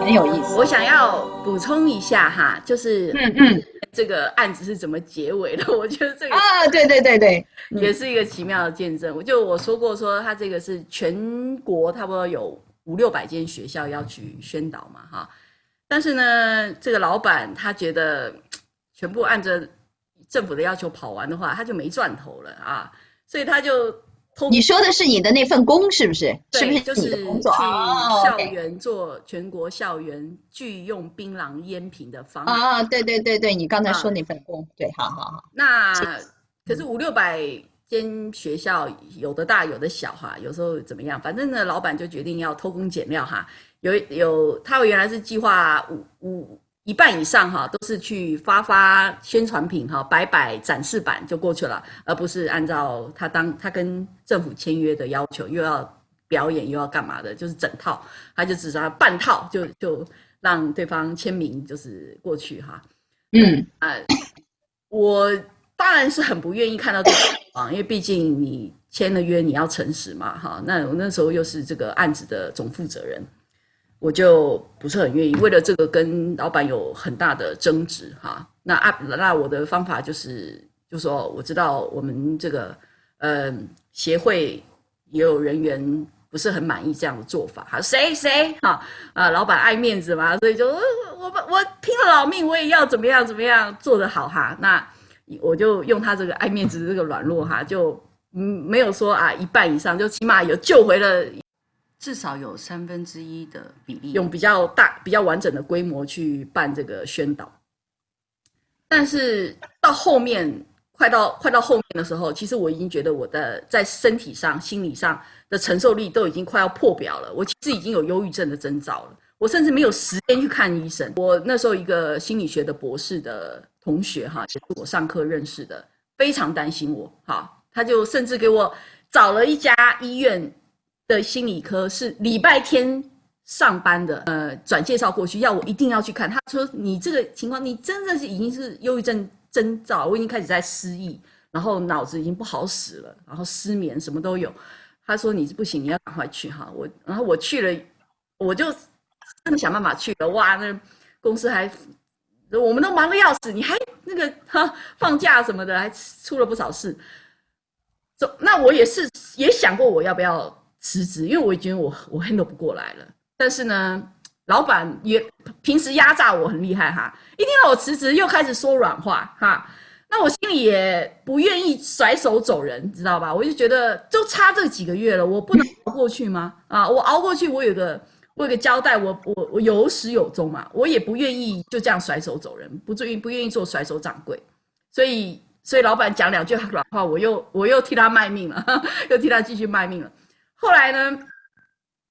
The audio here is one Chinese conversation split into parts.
很有意思。我想要补充一下哈，就是这个案子是怎么结尾的？我觉得这个啊，对对对对，也是一个奇妙的见证。我说过说，他这个是全国差不多有500-600间学校要去宣导嘛哈，但是呢，这个老板他觉得全部按着政府的要求跑完的话，他就没赚头了啊，所以他就你说的是你的那份工是不是？是不对，是就是你的工作？去哦校，OK，园做全国校园拒用槟榔烟品的方案啊，对对对对，你刚才说啊。那份工，对，好好好，那可是嗯500-600间学校，有的大有的小哈，有时候怎么样？反正呢，老板就决定要偷工减料哈。他原来是计划一半以上哈，都是去发宣传品哈，摆展示板就过去了，而不是按照他跟政府签约的要求，又要表演又要干嘛的，就是整套，他就只是半套就让对方签名，就是过去哈。嗯我当然是很不愿意看到这个啊，因为毕竟你签了约，你要诚实嘛，哈。那我那时候又是这个案子的总负责人，我就不是很愿意，为了这个跟老板有很大的争执哈。那我的方法就说我知道我们这个协会也有人员不是很满意这样的做法，哈，谁哈老板爱面子嘛，所以就我拼了老命我也要怎么样做得好哈。那我就用他这个爱面子的这个软弱哈，就没有说啊一半以上，就起码有救回了。至少有1/3的比例，用比较大、比较完整的规模去办这个宣导。但是到后面，快到后面的时候，其实我已经觉得我的在身体上、心理上的承受力都已经快要破表了。我其实已经有忧郁症的征兆了，我甚至没有时间去看医生。我那时候一个心理学的博士的同学哈，也是我上课认识的，非常担心我哈，他就甚至给我找了一家医院的心理科是礼拜天上班的，转介绍过去，要我一定要去看。他说你这个情况，你真的是已经是忧郁症征兆，我已经开始在失忆，然后脑子已经不好使了，然后失眠什么都有。他说你不行，你要赶快去哈。然后我去了，我就真的想办法去了。哇，那公司还我们都忙得要死，你还那个放假什么的，还出了不少事。那我也想过我要不要辞职，因为我觉得我 handle 不过来了。但是呢，老板也平时压榨我很厉害哈，一听到我辞职又开始说软话哈，那我心里也不愿意甩手走人，知道吧？我就觉得就差这几个月了，我不能熬过去吗？啊，我熬过去，我有个交代，我有始有终嘛，我也不愿意就这样甩手走人，不愿意做甩手掌柜，所以老板讲2句软话，我又替他卖命了，又替他继续卖命了。后来呢？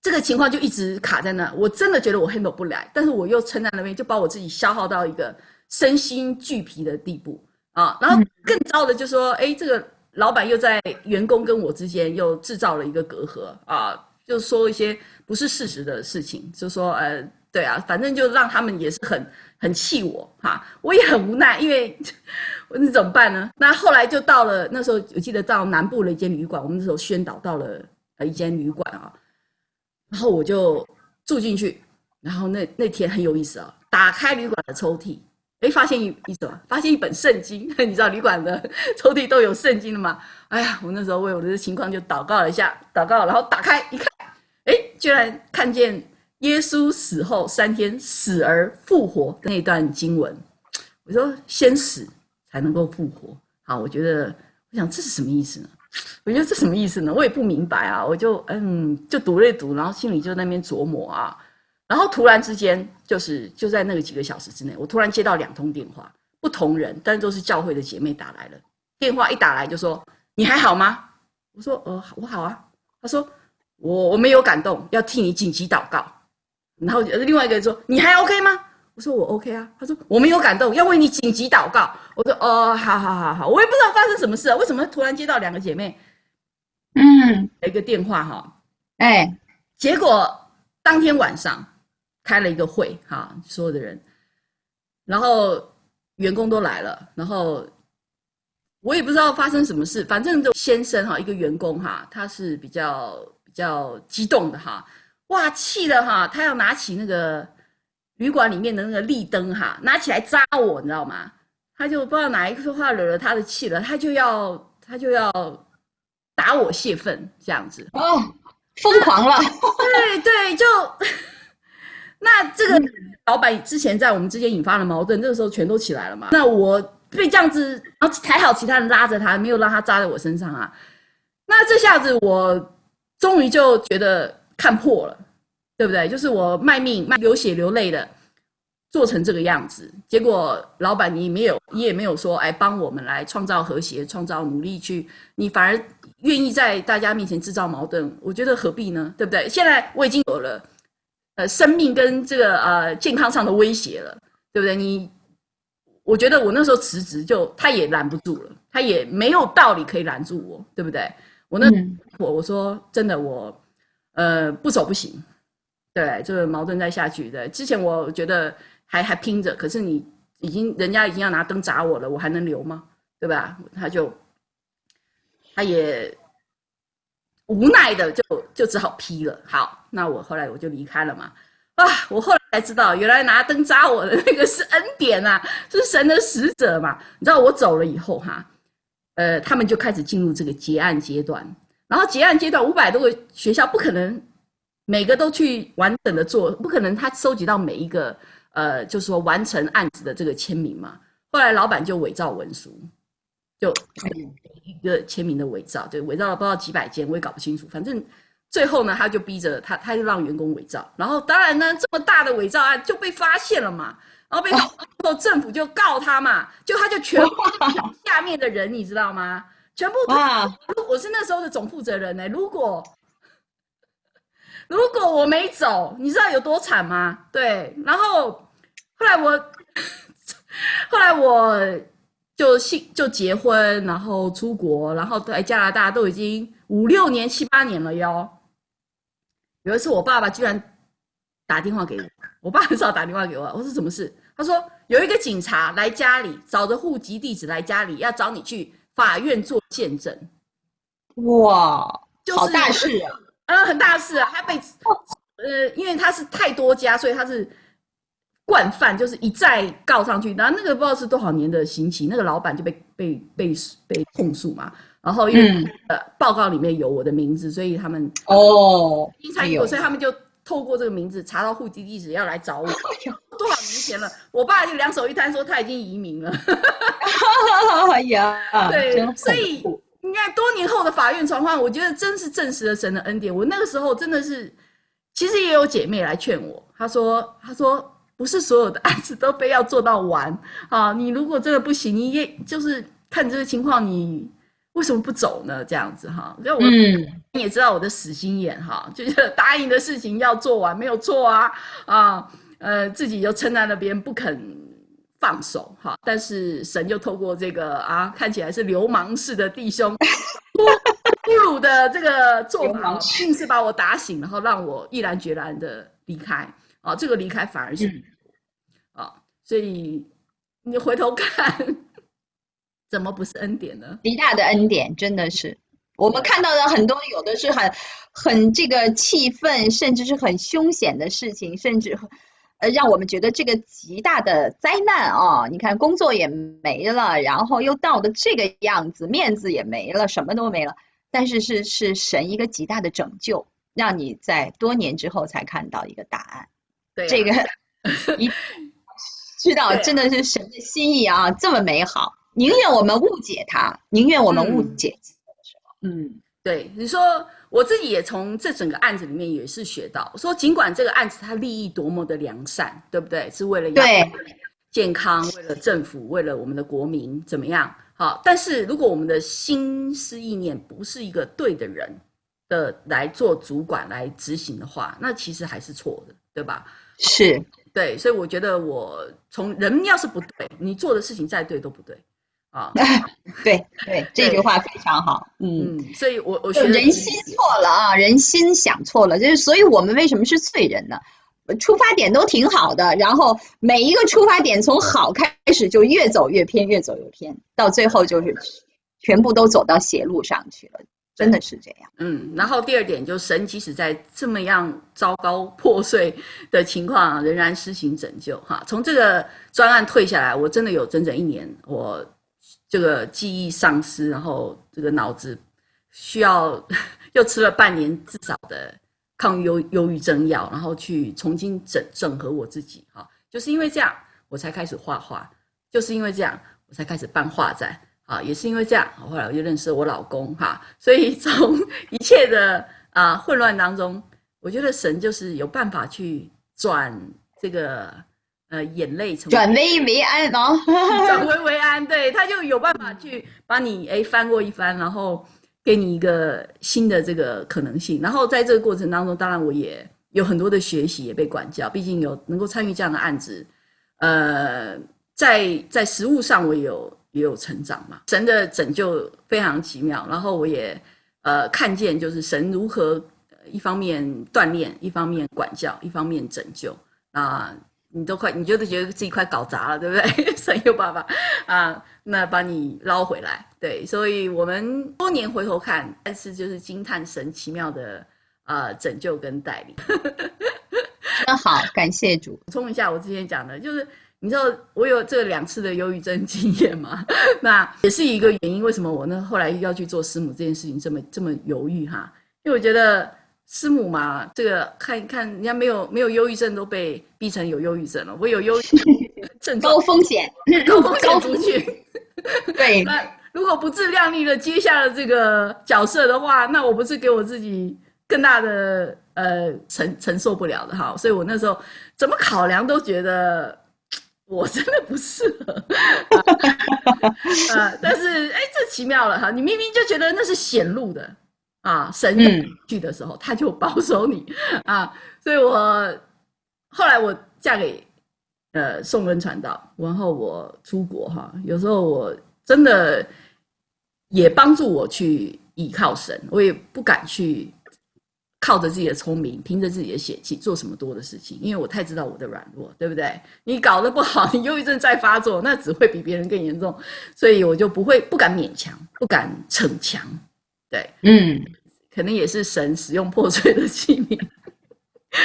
这个情况就一直卡在那，我真的觉得我 handle 不来，但是我又撑在那边，就把我自己消耗到一个身心俱疲的地步啊。然后更糟的就是说，哎，这个老板又在员工跟我之间又制造了一个隔阂啊，就说一些不是事实的事情，就说对啊，反正就让他们也是很气我哈，我也很无奈，因为那怎么办呢？那后来就到了那时候，我记得到南部的一间旅馆，我们那时候宣导到了一间旅馆啊。然后我就住进去，然后那天很有意思啊，打开旅馆的抽屉，哎，发现什么？发现一本圣经。你知道旅馆的抽屉都有圣经的吗？哎呀，我那时候为我的情况就祷告了一下，然后打开一看，哎，居然看见耶稣死后3天死而复活的那段经文。我说先死才能够复活，好，我想这是什么意思呢？我觉得这什么意思呢？我也不明白啊，我就读了一读，然后心里就在那边琢磨啊，然后突然之间就在那个几个小时之内，我突然接到2通电话，不同人，但都是教会的姐妹打来了。电话一打来就说你还好吗？我说我好啊。他说我没有感动，要替你紧急祷告。然后另外一个人说你还 OK 吗？我说我 OK 啊。他说我没有感动，要为你紧急祷告。我说好，我也不知道发生什么事啊，为什么突然接到2个姐妹一个电话哈，哎，结果当天晚上开了一个会哈，所有的人，然后员工都来了，然后我也不知道发生什么事，反正就先生哈，一个员工哈，他是比较激动的哈，哇，气的哈，他要拿起那个旅馆里面的那个立灯哈，拿起来扎我，你知道吗？他就不知道哪一句话惹了他的气了，他就要打我泄愤这样子。哦，疯狂了。对对，就那这个老板之前在我们之间引发了矛盾，这个时候全都起来了嘛。那我被这样子，然后还好其他人拉着他，没有让他扎在我身上啊。那这下子我终于就觉得看破了，对不对？就是我卖命流血流泪的做成这个样子，结果老板你也没有说，哎，帮我们来创造和谐，创造努力去，你反而愿意在大家面前制造矛盾，我觉得何必呢？对不对？现在我已经有了生命跟这个健康上的威胁了，对不对？我觉得我那时候辞职他也拦不住了，他也没有道理可以拦住我，对不对？我说真的，我不走不行，对，这个矛盾再下去，对，之前我觉得还拼着，可是人家已经要拿灯砸我了，我还能留吗？对吧？他也无奈的就只好批了。好，那后来我就离开了嘛。啊，我后来才知道，原来拿灯扎我的那个是恩典啊，是神的使者嘛。你知道我走了以后哈，他们就开始进入这个结案阶段。然后结案阶段500多个学校不可能每个都去完整的做，不可能他收集到每一个就是说完成案子的这个签名嘛。后来老板就伪造文书，就一个签名的伪造，就伪造了不知道几百件，我也搞不清楚。反正最后呢，他就逼着他就让员工伪造。然后当然呢，这么大的伪造案就被发现了嘛。然后被发现后，政府就告他嘛，他就全部下面的人，你知道吗？全部我是那时候的总负责人呢。如果我没走，你知道有多惨吗？对，然后后来我就结婚，然后出国，然后在加拿大都已经5、6年、7、8年了哟。有一次我爸爸居然打电话给我爸很少打电话给我，我说什么事？他说有一个警察来家里，找着户籍地址来家里，要找你去法院做见证。哇，就是好大事啊！很大事啊！他被因为他是太多家，所以他是惯犯，就是一再告上去。然后那个不知道是多少年的刑期，那个老板就被控诉嘛。然后因为报告里面有我的名字，所以他们所以他们就透过这个名字查到户籍地址要来找我。多少年前了，我爸就两手一摊说他已经移民了。哎呀，对，所以你看多年后的法院传唤，我觉得真是证实了神的恩典。我那个时候真的是，其实也有姐妹来劝我，她说不是所有的案子都非要做到完啊，你如果真的不行，你也就是看这个情况，你为什么不走呢？这样子哈，我你也知道我的死心眼哈，就是答应的事情要做完，没有错啊自己就撑在那边不肯放手哈，但是神就透过这个看起来是流氓式的弟兄粗鲁的这个做法，硬是把我打醒，然后让我毅然决然的离开啊，这个离开反而是所以你回头看，怎么不是恩典呢？极大的恩典，真的是我们看到的很多，有的是很这个气愤，甚至是很凶险的事情，甚至让我们觉得这个极大的灾难啊！你看工作也没了，然后又闹得这个样子，面子也没了，什么都没了。但是是神一个极大的拯救，让你在多年之后才看到一个答案。对这个一知道真的是神的心意啊，这么美好，宁愿我们误解它，宁愿我们误解。对，你说我自己也从这整个案子里面也是学到，说尽管这个案子它利益多么的良善，对不对？是为了健康，为了政府，为了我们的国民怎么样？好，但是如果我们的心思意念不是一个对的人的来做主管来执行的话，那其实还是错的，对吧？是，对，所以我觉得我从人要是不对，你做的事情再对都不对。对，这句话非常好。所以我觉得人心错了啊，人心想错了，就是所以我们为什么是罪人呢？出发点都挺好的，然后每一个出发点从好开始就越走越偏，越走越偏，到最后就是全部都走到邪路上去了。真的是这样。然后第二点就是神即使在这么样糟糕破碎的情况，仍然施行拯救哈。从这个专案退下来，我真的有整整1年，我这个记忆丧失，然后这个脑子需要又吃了半年至少的抗忧郁症药，然后去重新整合我自己哈。就是因为这样，我才开始画画，就是因为这样，我才开始办画展。也是因为这样，后来我就认识了我老公哈，所以从一切的混乱当中，我觉得神就是有办法去转这个眼泪成转危为安哦，转危为安，对，他就有办法去把你翻过一番，然后给你一个新的这个可能性。然后在这个过程当中，当然我也有很多的学习，也被管教，毕竟有能够参与这样的案子，在实务上我也有成长嘛，神的拯救非常奇妙，然后我也看见就是神如何一方面锻炼，一方面管教，一方面拯救你就觉得自己快搞砸了，对不对？神有办法那把你捞回来，对，所以我们多年回头看，但是就是惊叹神奇妙的拯救跟带领。真好，感谢主。补充一下我之前讲的，就是你知道我有这2次的忧郁症经验嘛？那也是一个原因，为什么我呢后来要去做师母这件事情这么犹豫哈？因为我觉得师母嘛，这个看人家没有忧郁症都被逼成有忧郁症了，我有忧郁症高风险族群。对，那如果不自量力的接下了这个角色的话，那我不是给我自己更大的承受不了的哈。所以我那时候怎么考量都觉得我真的不适合但是这奇妙了哈，你明明就觉得那是显露的神去的时候他就保守你所以后来我嫁给宋恩传道，然后我出国哈，有时候我真的也帮助我去依靠神，我也不敢去靠着自己的聪明，凭着自己的血气做什么多的事情，因为我太知道我的软弱，对不对？你搞得不好，你忧郁症再发作，那只会比别人更严重，所以我就不敢勉强，不敢逞强，对，可能也是神使用破碎的器皿。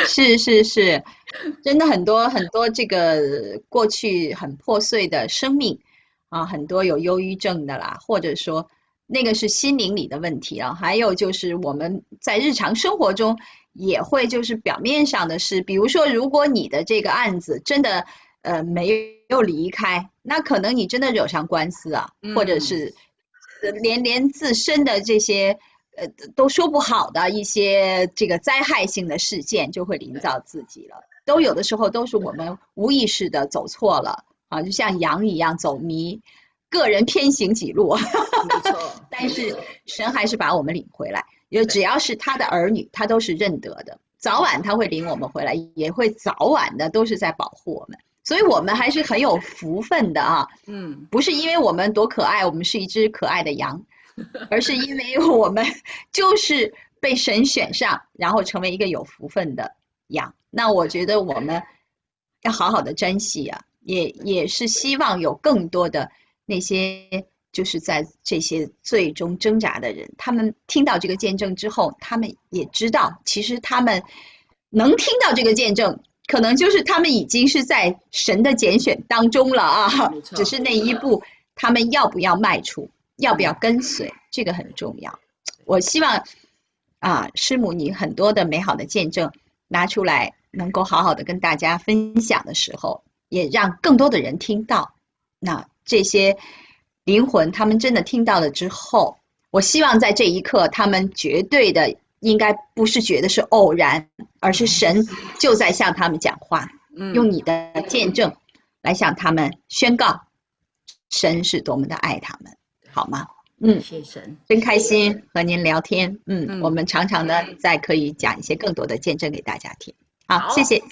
是，真的很多这个过去很破碎的生命很多有忧郁症的啦，或者说那个是心灵里的问题还有就是我们在日常生活中也会就是表面上的事，比如说如果你的这个案子真的没有离开，那可能你真的惹上官司或者是连自身的这些都说不好的一些这个灾害性的事件就会临到自己了，都有的时候都是我们无意识的走错了就像羊一样走迷，个人偏行己路没错但是神还是把我们领回来，因为只要是他的儿女他都是认得的，早晚他会领我们回来，也会早晚的都是在保护我们，所以我们还是很有福分的不是因为我们多可爱，我们是一只可爱的羊，而是因为我们就是被神选上，然后成为一个有福分的羊。那我觉得我们要好好的珍惜也是希望有更多的那些就是在这些最终挣扎的人，他们听到这个见证之后，他们也知道其实他们能听到这个见证，可能就是他们已经是在神的拣选当中了只是那一步他们要不要迈出，要不要跟随，这个很重要。我希望师母你很多的美好的见证拿出来，能够好好的跟大家分享的时候，也让更多的人听到。那这些灵魂他们真的听到了之后，我希望在这一刻他们绝对的应该不是觉得是偶然，而是神就在向他们讲话，用你的见证来向他们宣告神是多么的爱他们，好吗？谢神，真开心和您聊天。我们常常的再可以讲一些更多的见证给大家听。好，谢谢。